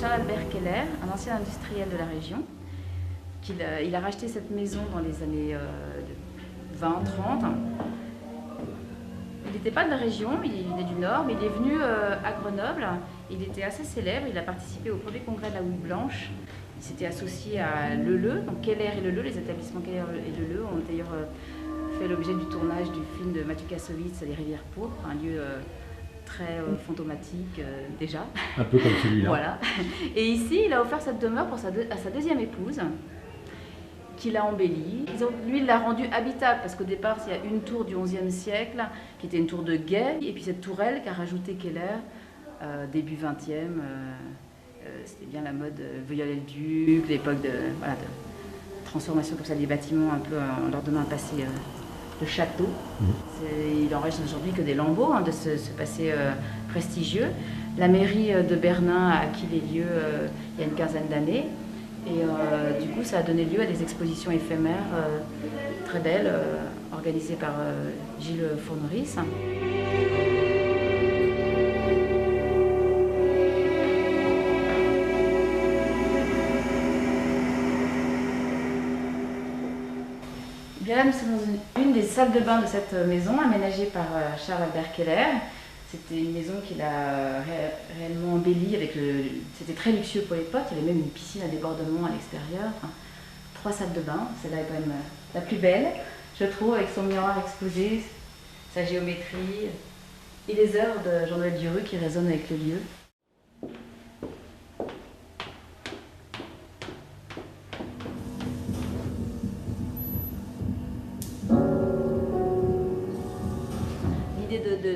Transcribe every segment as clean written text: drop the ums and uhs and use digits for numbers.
Charles-Albert Keller, un ancien industriel de la région. Il a racheté cette maison dans les années 20-30. Il n'était pas de la région, il est du Nord, mais il est venu à Grenoble. Il était assez célèbre, il a participé au premier congrès de la houille blanche. Il s'était associé à Leleu, donc Keller et Leleu, les établissements Keller et Leleu ont d'ailleurs fait l'objet du tournage du film de Mathieu Kassovitz, Les Rivières pourpres, un lieu très fantomatique déjà. Un peu comme celui-là. Voilà. Et ici, il a offert cette demeure à sa deuxième épouse, qu'il a embellie. Lui, il l'a rendue habitable, parce qu'au départ, il y a une tour du XIe siècle, qui était une tour de guet, et puis cette tourelle qu'a rajouté Keller, début XXe, c'était bien la mode Viollet-le-Duc, l'époque de transformation comme ça des bâtiments, un peu en leur donnant un passé de château. Il en reste aujourd'hui que des lambeaux de ce passé prestigieux. La mairie de Bernin a acquis les lieux il y a une quinzaine d'années. Et du coup, ça a donné lieu à des expositions éphémères très belles, organisées par Gilles Fourneris. Bien là, nous sommes dans une des salles de bain de cette maison, aménagée par Charles-Albert Keller. C'était une maison qu'il a réellement embellie. C'était très luxueux pour l'époque. Il y avait même une piscine à débordement à l'extérieur. Enfin, 3 salles de bain. Celle-là est quand même la plus belle, je trouve, avec son miroir exposé, sa géométrie et les œuvres de Jean-Noël Duru qui résonnent avec le lieu.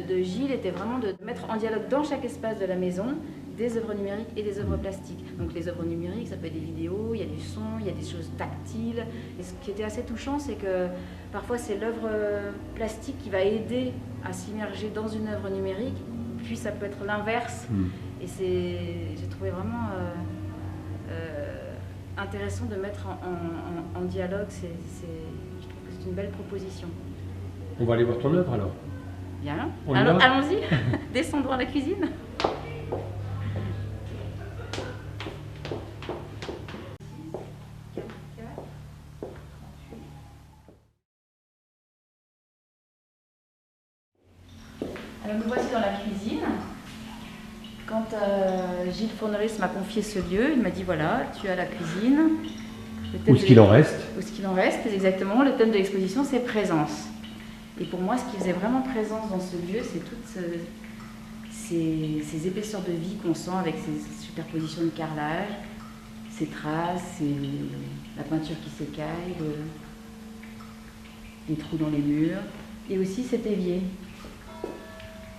De Gilles était vraiment de mettre en dialogue dans chaque espace de la maison des œuvres numériques et des œuvres plastiques. Donc les œuvres numériques, ça peut être des vidéos, il y a du son, il y a des choses tactiles. Et ce qui était assez touchant, c'est que parfois c'est l'œuvre plastique qui va aider à s'immerger dans une œuvre numérique, puis ça peut être l'inverse. Et j'ai trouvé vraiment intéressant de mettre en dialogue. Je trouve que c'est une belle proposition. On va aller voir ton œuvre alors. Bien. Alors, allons-y, descendons à la cuisine. Alors nous voici dans la cuisine. Quand Gilles Fourneris m'a confié ce lieu, il m'a dit voilà, tu as la cuisine. Où est-ce qu'il en reste? Où est-ce qu'il en reste, exactement. Le thème de l'exposition, c'est présence. Et pour moi, ce qui faisait vraiment présence dans ce lieu, c'est toutes ces épaisseurs de vie qu'on sent avec ces superpositions de carrelage, ces traces, la peinture qui s'écaille, les trous dans les murs, et aussi cet évier.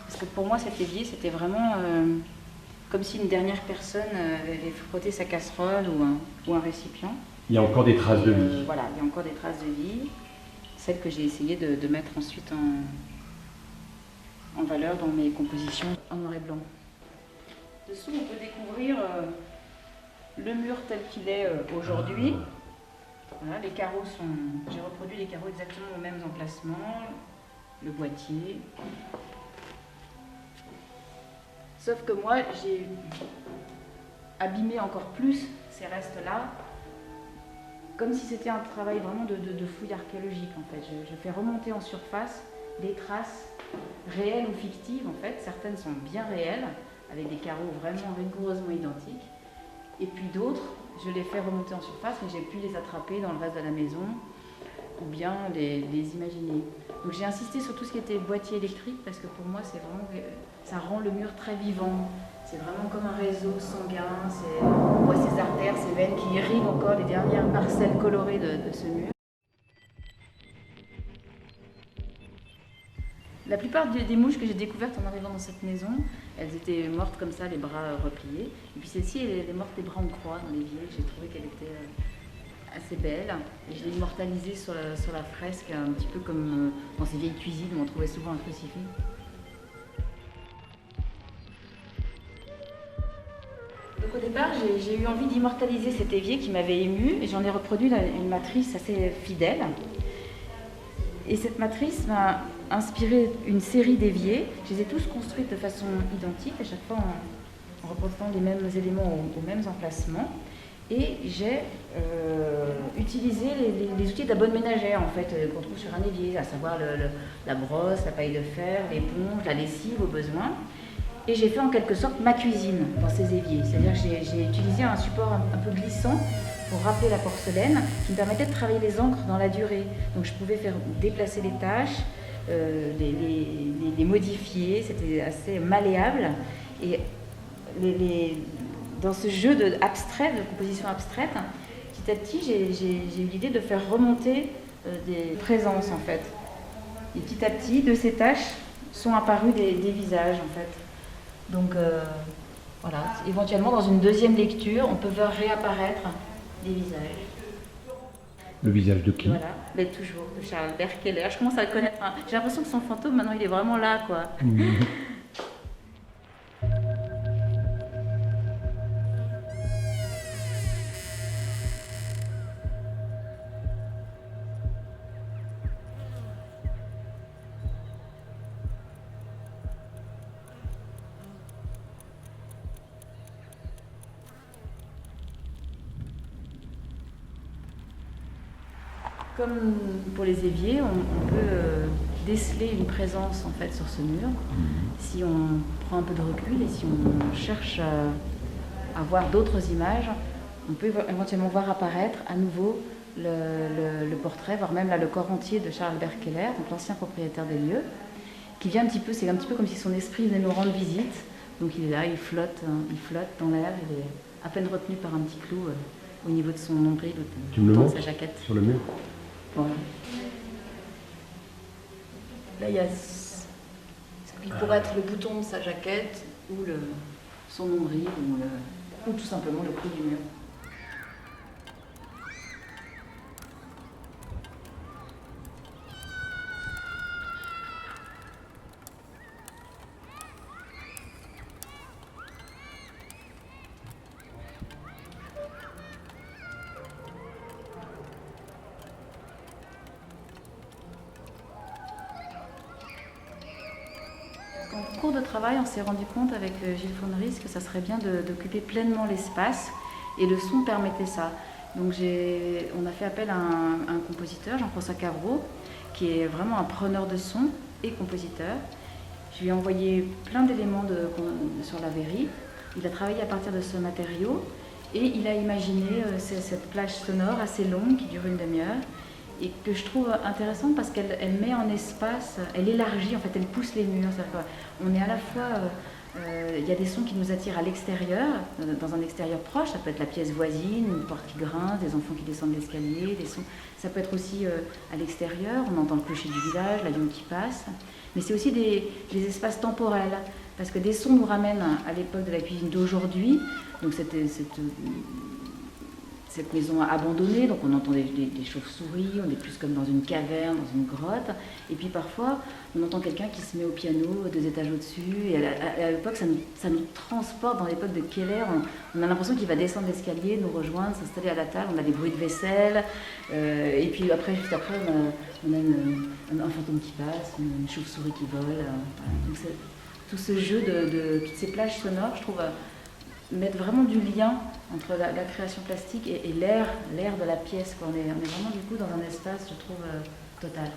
Parce que pour moi, cet évier, c'était vraiment comme si une dernière personne avait frotté sa casserole ou un récipient. Il y a encore des traces de vie. Voilà, il y a encore des traces de vie. Celle que j'ai essayé de mettre ensuite en valeur dans mes compositions en noir et blanc. Dessous, on peut découvrir le mur tel qu'il est aujourd'hui. Voilà, les carreaux j'ai reproduit les carreaux exactement aux mêmes emplacements, le boîtier. Sauf que moi, j'ai abîmé encore plus ces restes-là, comme si c'était un travail vraiment de fouille archéologique en fait. Je fais remonter en surface des traces réelles ou fictives en fait. Certaines sont bien réelles, avec des carreaux vraiment rigoureusement identiques. Et puis d'autres, je les fais remonter en surface, mais j'ai pu les attraper dans le reste de la maison, ou bien les imaginer. Donc j'ai insisté sur tout ce qui était boîtier électrique, parce que pour moi, c'est vraiment, ça rend le mur très vivant. C'est vraiment comme un réseau sanguin, on voit ces artères, ces veines qui irriguent encore les dernières parcelles colorées de ce mur. La plupart des mouches que j'ai découvertes en arrivant dans cette maison, elles étaient mortes comme ça, les bras repliés. Et puis celle-ci, elle est morte les bras en croix dans l'évier. J'ai trouvé qu'elle était assez belle. Et je l'ai immortalisée sur la fresque, un petit peu comme dans ces vieilles cuisines où on trouvait souvent un crucifix. Donc au départ, j'ai eu envie d'immortaliser cet évier qui m'avait émue et j'en ai reproduit une matrice assez fidèle. Et cette matrice m'a inspiré une série d'éviers. Je les ai tous construites de façon identique, à chaque fois en représentant les mêmes éléments aux mêmes emplacements. Et j'ai utilisé les outils de la bonne ménagère en fait, qu'on trouve sur un évier, à savoir la brosse, la paille de fer, l'éponge, la lessive au besoin. Et j'ai fait en quelque sorte ma cuisine dans ces éviers. C'est-à-dire que j'ai utilisé un support un peu glissant pour rappeler la porcelaine, qui me permettait de travailler les encres dans la durée. Donc je pouvais faire déplacer les tâches, les modifier, c'était assez malléable. Et dans ce jeu de composition abstraite, petit à petit, j'ai eu l'idée de faire remonter des présences en fait. Et petit à petit, de ces tâches sont apparus des visages en fait. Donc voilà, éventuellement dans une deuxième lecture, on peut voir réapparaître des visages. Le visage de qui? Voilà, mais toujours de Charles Albert Keller. Je commence à le connaître. Enfin, j'ai l'impression que son fantôme maintenant il est vraiment là quoi. Comme pour les éviers, on peut déceler une présence en fait sur ce mur. Si on prend un peu de recul et si on cherche à voir d'autres images, on peut éventuellement voir apparaître à nouveau le portrait, voire même là, le corps entier de Charles Albert Keller, donc l'ancien propriétaire des lieux, qui vient c'est un petit peu comme si son esprit venait nous rendre visite. Donc il est là, il flotte dans l'air, il est à peine retenu par un petit clou au niveau de son nombril ou de sa jaquette. Sur le mur. Voilà. Là, il y a ce qui pourrait être le bouton de sa jaquette ou son nombril ou tout simplement le clou du mur. En cours de travail, on s'est rendu compte avec Gilles Fonneris que ça serait bien d'occuper pleinement l'espace et le son permettait ça. Donc on a fait appel à un compositeur, Jean-François Cavreau, qui est vraiment un preneur de son et compositeur. Je lui ai envoyé plein d'éléments sur la verrie. Il a travaillé à partir de ce matériau et il a imaginé cette plage sonore assez longue qui dure une demi-heure et que je trouve intéressante parce qu'elle met en espace, elle élargit, en fait, elle pousse les murs. On est à la fois, il y a des sons qui nous attirent à l'extérieur, dans un extérieur proche, ça peut être la pièce voisine, une porte qui grince, des enfants qui descendent l'escalier, des sons. Ça peut être aussi à l'extérieur, on entend le clocher du village, l'avion qui passe, mais c'est aussi des espaces temporels, parce que des sons nous ramènent à l'époque de la cuisine d'aujourd'hui, donc cette maison abandonnée, donc on entend des chauves-souris, on est plus comme dans une caverne, dans une grotte, et puis parfois on entend quelqu'un qui se met au piano 2 étages au-dessus, et à l'époque ça nous transporte dans l'époque de Keller, on a l'impression qu'il va descendre l'escalier, nous rejoindre, s'installer à la table, on a des bruits de vaisselle, et puis juste après on a un fantôme qui passe, une chauve-souris qui vole, donc tout ce jeu toutes ces plages sonores, je trouve, mettre vraiment du lien entre la création plastique et l'air de la pièce. On est vraiment du coup dans un espace, je trouve, total.